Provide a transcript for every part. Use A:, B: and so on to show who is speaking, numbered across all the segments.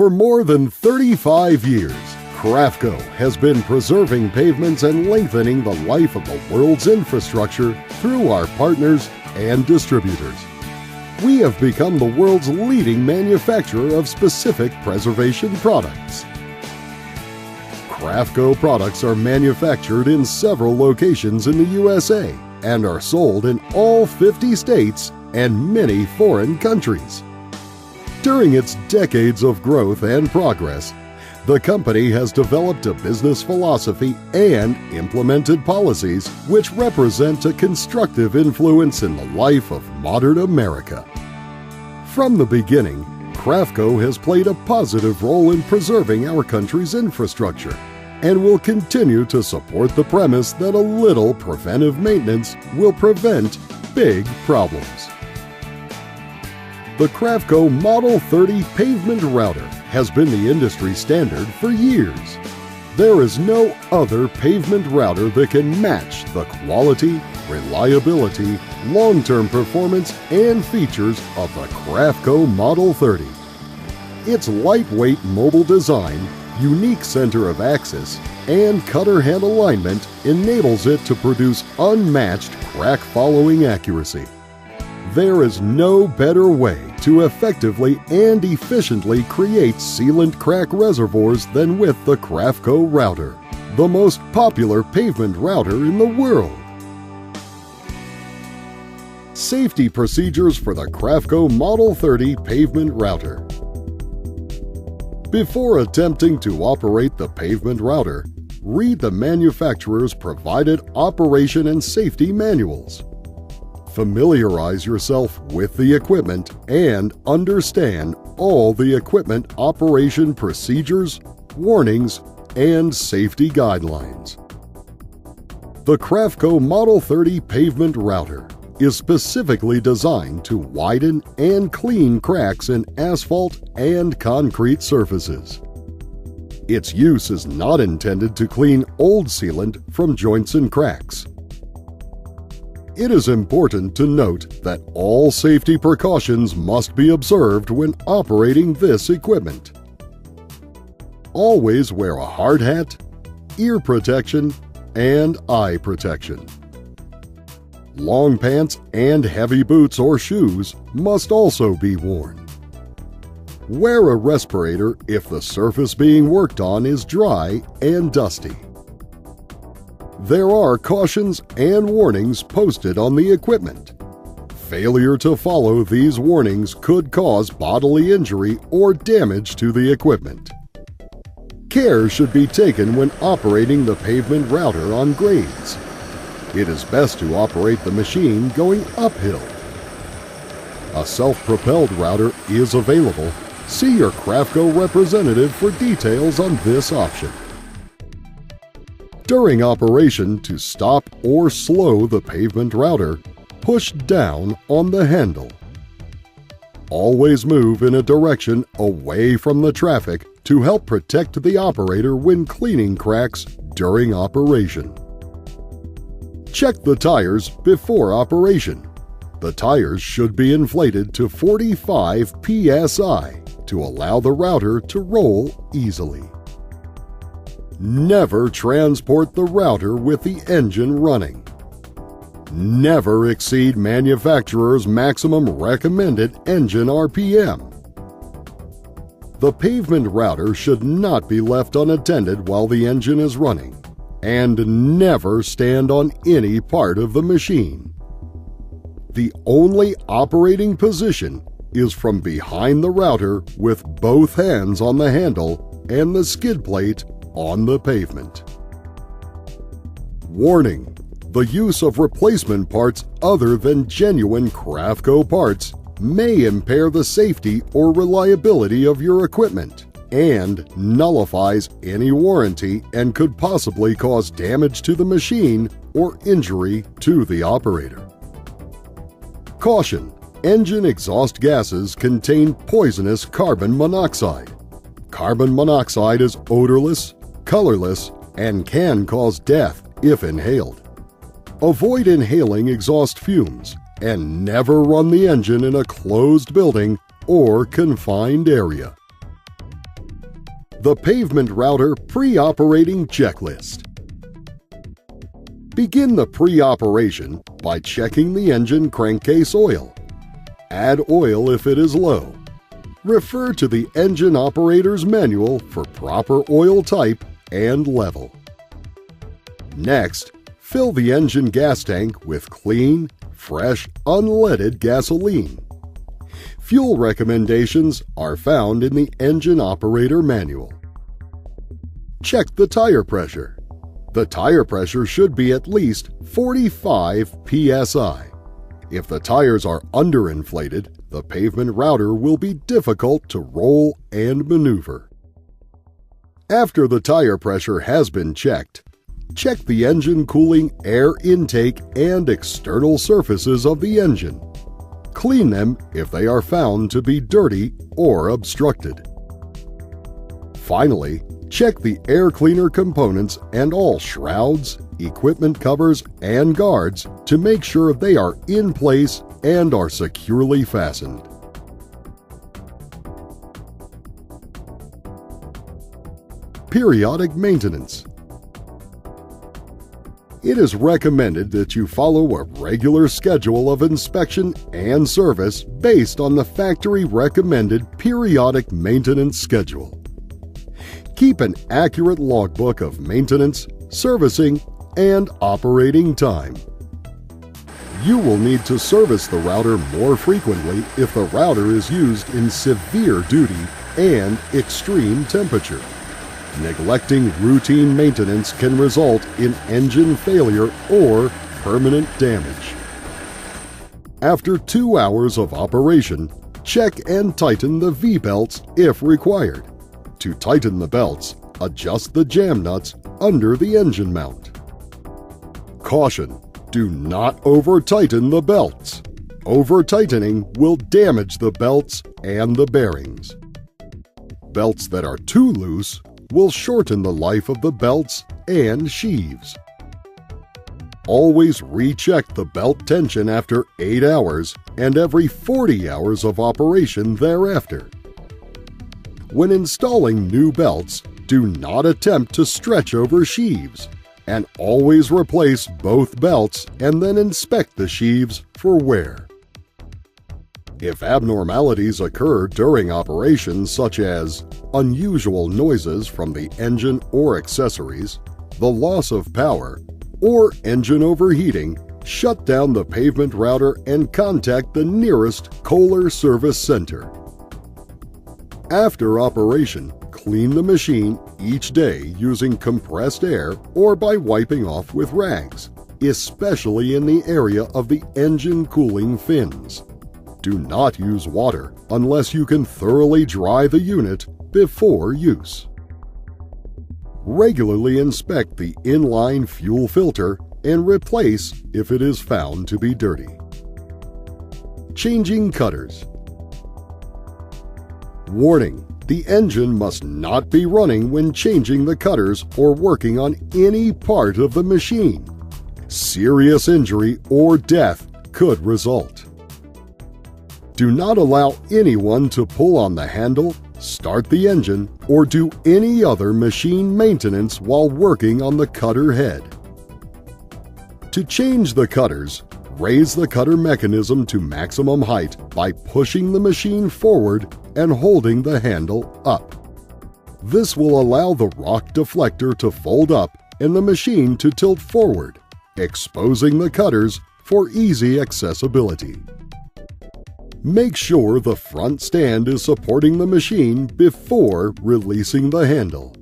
A: For more than 35 years, Crafco has been preserving pavements and lengthening the life of the world's infrastructure through our partners and distributors. We have become the world's leading manufacturer of specific preservation products. Crafco products are manufactured in several locations in the USA and are sold in all 50 states and many foreign countries. During its decades of growth and progress, the company has developed a business philosophy and implemented policies which represent a constructive influence in the life of modern America. From the beginning, Crafco has played a positive role in preserving our country's infrastructure and will continue to support the premise that a little preventive maintenance will prevent big problems. The Crafco Model 30 Pavement Router has been the industry standard for years. There is no other pavement router that can match the quality, reliability, long-term performance, and features of the Crafco Model 30. Its lightweight mobile design, unique center of axis, and cutter hand alignment enables it to produce unmatched crack-following accuracy. There is no better way to effectively and efficiently create sealant crack reservoirs than with the Crafco router, the most popular pavement router in the world. Safety procedures for the Crafco Model 30 Pavement Router. Before attempting to operate the pavement router, read the manufacturer's provided operation and safety manuals. Familiarize yourself with the equipment and understand all the equipment operation procedures, warnings, and safety guidelines. The Crafco Model 30 Pavement Router is specifically designed to widen and clean cracks in asphalt and concrete surfaces. Its use is not intended to clean old sealant from joints and cracks. It is important to note that all safety precautions must be observed when operating this equipment. Always wear a hard hat, ear protection, and eye protection. Long pants and heavy boots or shoes must also be worn. Wear a respirator if the surface being worked on is dry and dusty. There are cautions and warnings posted on the equipment. Failure to follow these warnings could cause bodily injury or damage to the equipment. Care should be taken when operating the pavement router on grades. It is best to operate the machine going uphill. A self-propelled router is available. See your Crafco representative for details on this option. During operation, to stop or slow the pavement router, push down on the handle. Always move in a direction away from the traffic to help protect the operator when cleaning cracks during operation. Check the tires before operation. The tires should be inflated to 45 psi to allow the router to roll easily. Never transport the router with the engine running. Never exceed manufacturer's maximum recommended engine RPM. The pavement router should not be left unattended while the engine is running, and never stand on any part of the machine. The only operating position is from behind the router with both hands on the handle and the skid plate on the pavement. Warning: the use of replacement parts other than genuine Crafco parts may impair the safety or reliability of your equipment and nullifies any warranty and could possibly cause damage to the machine or injury to the operator. Caution: engine exhaust gases contain poisonous carbon monoxide. Carbon monoxide is odorless, colorless, and can cause death if inhaled. Avoid inhaling exhaust fumes and never run the engine in a closed building or confined area. The Pavement Router Pre-Operating Checklist. Begin the pre-operation by checking the engine crankcase oil. Add oil if it is low. Refer to the engine operator's manual for proper oil type and level. Next, fill the engine gas tank with clean, fresh, unleaded gasoline. Fuel recommendations are found in the engine operator manual. Check the tire pressure. The tire pressure should be at least 45 psi. If the tires are underinflated, the pavement router will be difficult to roll and maneuver. After the tire pressure has been checked, check the engine cooling air intake and external surfaces of the engine. Clean them if they are found to be dirty or obstructed. Finally, check the air cleaner components and all shrouds, equipment covers, and guards to make sure they are in place and are securely fastened. Periodic maintenance. It is recommended that you follow a regular schedule of inspection and service based on the factory-recommended periodic maintenance schedule. Keep an accurate logbook of maintenance, servicing, and operating time. You will need to service the router more frequently if the router is used in severe duty and extreme temperature. Neglecting routine maintenance can result in engine failure or permanent damage. After 2 hours of operation, check and tighten the V-belts if required. To tighten the belts, adjust the jam nuts under the engine mount. Caution: do not over-tighten the belts. Over-tightening will damage the belts and the bearings. Belts that are too loose will shorten the life of the belts and sheaves. Always recheck the belt tension after 8 hours and every 40 hours of operation thereafter. When installing new belts, do not attempt to stretch over sheaves, and always replace both belts and then inspect the sheaves for wear. If abnormalities occur during operations such as unusual noises from the engine or accessories, the loss of power, or engine overheating, shut down the pavement router and contact the nearest Kohler Service Center. After operation, clean the machine each day using compressed air or by wiping off with rags, especially in the area of the engine cooling fins. Do not use water unless you can thoroughly dry the unit before use. Regularly inspect the inline fuel filter and replace if it is found to be dirty. Changing cutters. Warning: the engine must not be running when changing the cutters or working on any part of the machine. Serious injury or death could result. Do not allow anyone to pull on the handle, start the engine, or do any other machine maintenance while working on the cutter head. To change the cutters, raise the cutter mechanism to maximum height by pushing the machine forward and holding the handle up. This will allow the rock deflector to fold up and the machine to tilt forward, exposing the cutters for easy accessibility. Make sure the front stand is supporting the machine before releasing the handle.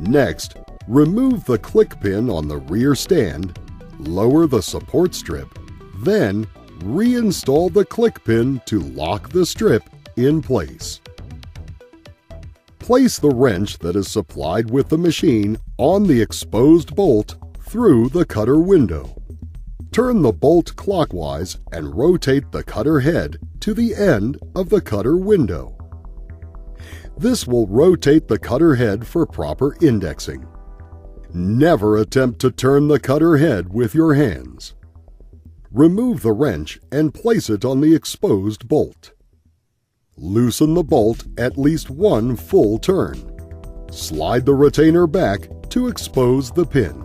A: Next, remove the click pin on the rear stand, lower the support strip, then reinstall the click pin to lock the strip in place. Place the wrench that is supplied with the machine on the exposed bolt through the cutter window. Turn the bolt clockwise and rotate the cutter head to the end of the cutter window. This will rotate the cutter head for proper indexing. Never attempt to turn the cutter head with your hands. Remove the wrench and place it on the exposed bolt. loosen the bolt at least one full turn. Slide the retainer back to expose the pin.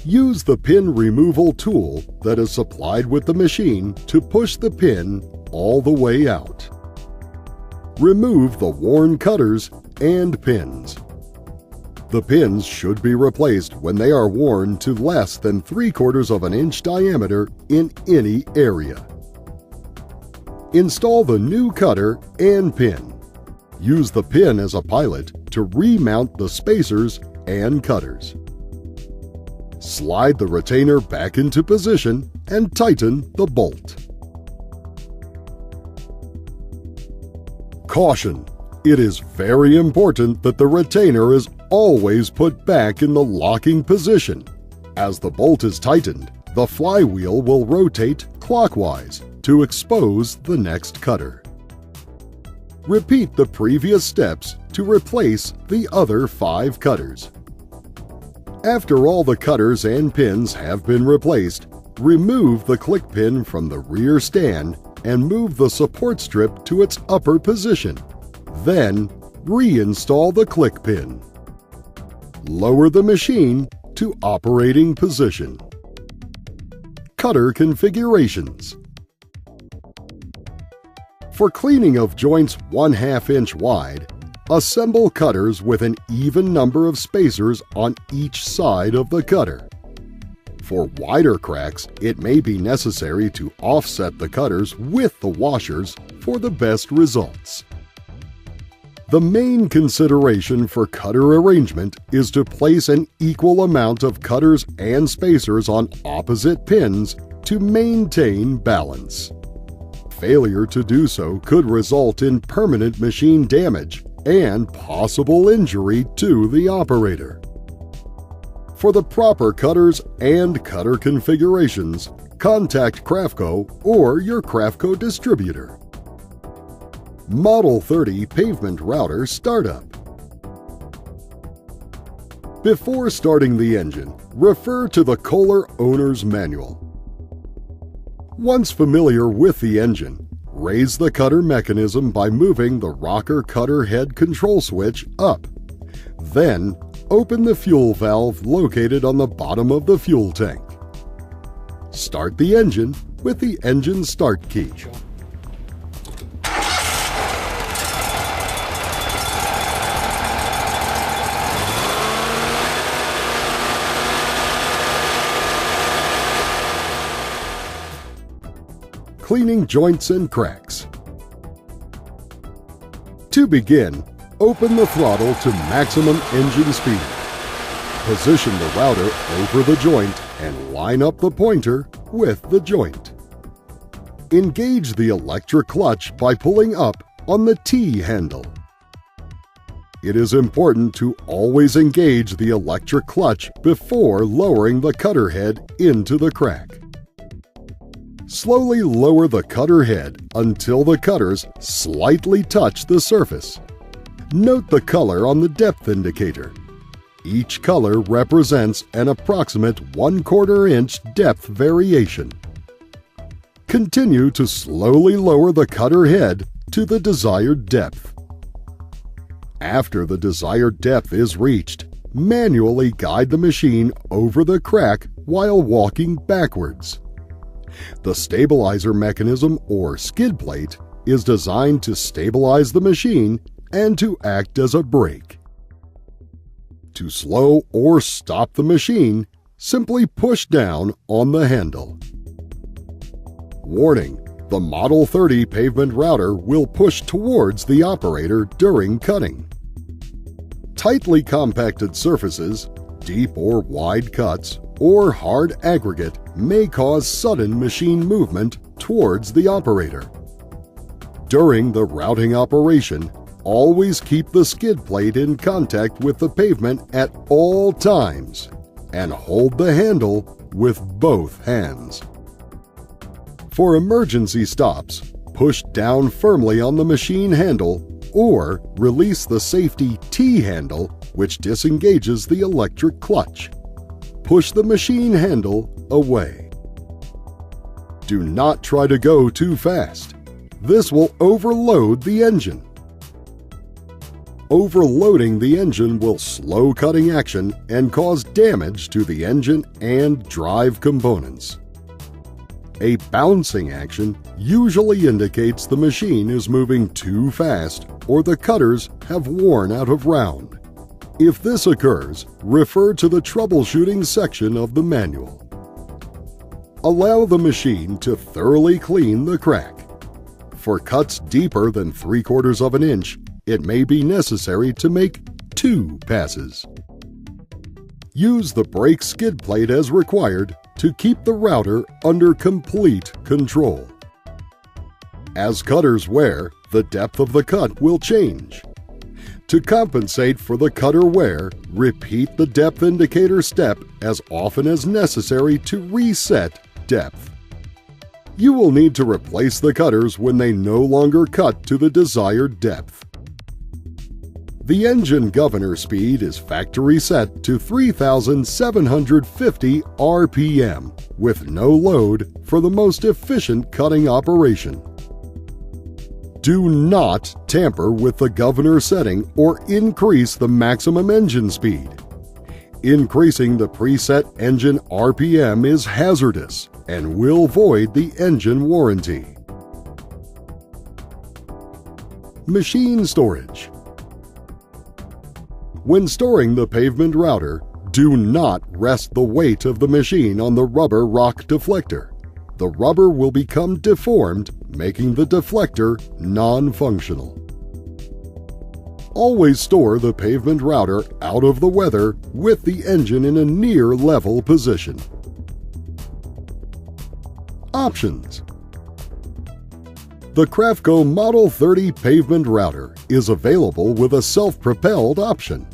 A: Use the pin removal tool that is supplied with the machine to push the pin all the way out. Remove the worn cutters and pins. The pins should be replaced when they are worn to less than 3/4 of an inch diameter in any area. Install the new cutter and pin. Use the pin as a pilot to remount the spacers and cutters. Slide the retainer back into position and tighten the bolt. Caution! It is very important that the retainer is always put back in the locking position. As the bolt is tightened, the flywheel will rotate clockwise to expose the next cutter. Repeat the previous steps to replace the other 5 cutters. After all the cutters and pins have been replaced, remove the click pin from the rear stand and move the support strip to its upper position. Then, reinstall the click pin. Lower the machine to operating position. Cutter configurations. For cleaning of joints 1/2 inch wide, assemble cutters with an even number of spacers on each side of the cutter. For wider cracks, it may be necessary to offset the cutters with the washers for the best results. The main consideration for cutter arrangement is to place an equal amount of cutters and spacers on opposite pins to maintain balance. Failure to do so could result in permanent machine damage and possible injury to the operator. For the proper cutters and cutter configurations, contact Crafco or your Crafco distributor. Model 30 Pavement Router Startup. Before starting the engine, refer to the Kohler Owner's Manual. Once familiar with the engine, raise the cutter mechanism by moving the rocker cutter head control switch up. Then, open the fuel valve located on the bottom of the fuel tank. Start the engine with the engine start key. Cleaning joints and cracks. To begin, open the throttle to maximum engine speed. Position the router over the joint and line up the pointer with the joint. Engage the electric clutch by pulling up on the T handle. It is important to always engage the electric clutch before lowering the cutter head into the crack. Slowly lower the cutter head until the cutters slightly touch the surface. Note the color on the depth indicator. Each color represents an approximate 1/4 inch depth variation. Continue to slowly lower the cutter head to the desired depth. After the desired depth is reached, manually guide the machine over the crack while walking backwards. The stabilizer mechanism or skid plate is designed to stabilize the machine and to act as a brake. To slow or stop the machine, simply push down on the handle. Warning: the Model 30 Pavement Router will push towards the operator during cutting. Tightly compacted surfaces, deep or wide cuts, or hard aggregate may cause sudden machine movement towards the operator. During the routing operation, always keep the skid plate in contact with the pavement at all times and hold the handle with both hands. For emergency stops, push down firmly on the machine handle or release the safety T handle, which disengages the electric clutch. Push the machine handle away. Do not try to go too fast. This will overload the engine. Overloading the engine will slow cutting action and cause damage to the engine and drive components. A bouncing action usually indicates the machine is moving too fast or the cutters have worn out of round. If this occurs, refer to the troubleshooting section of the manual. Allow the machine to thoroughly clean the crack. For cuts deeper than 3/4 of an inch, it may be necessary to make 2 passes. Use the brake skid plate as required to keep the router under complete control. As cutters wear, the depth of the cut will change. To compensate for the cutter wear, repeat the depth indicator step as often as necessary to reset depth. You will need to replace the cutters when they no longer cut to the desired depth. The engine governor speed is factory set to 3,750 RPM with no load for the most efficient cutting operation. Do not tamper with the governor setting or increase the maximum engine speed. Increasing the preset engine RPM is hazardous and will void the engine warranty. Machine storage. When storing the pavement router, do not rest the weight of the machine on the rubber rock deflector. The rubber will become deformed, making the deflector non-functional. Always store the pavement router out of the weather with the engine in a near level position. Options. The Crafco Model 30 Pavement Router is available with a self-propelled option.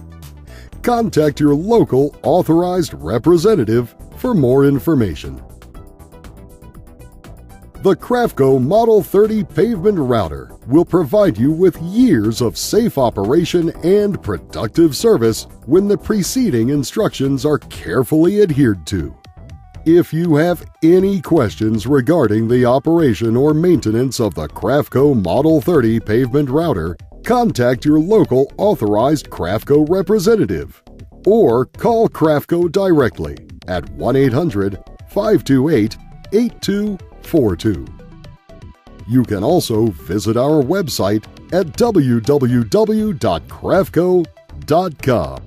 A: Contact your local authorized representative for more information. The Crafco Model 30 Pavement Router will provide you with years of safe operation and productive service when the preceding instructions are carefully adhered to. If you have any questions regarding the operation or maintenance of the Crafco Model 30 Pavement Router, contact your local authorized Crafco representative or call Crafco directly at 1-800-528-8242. You can also visit our website at www.crafco.com.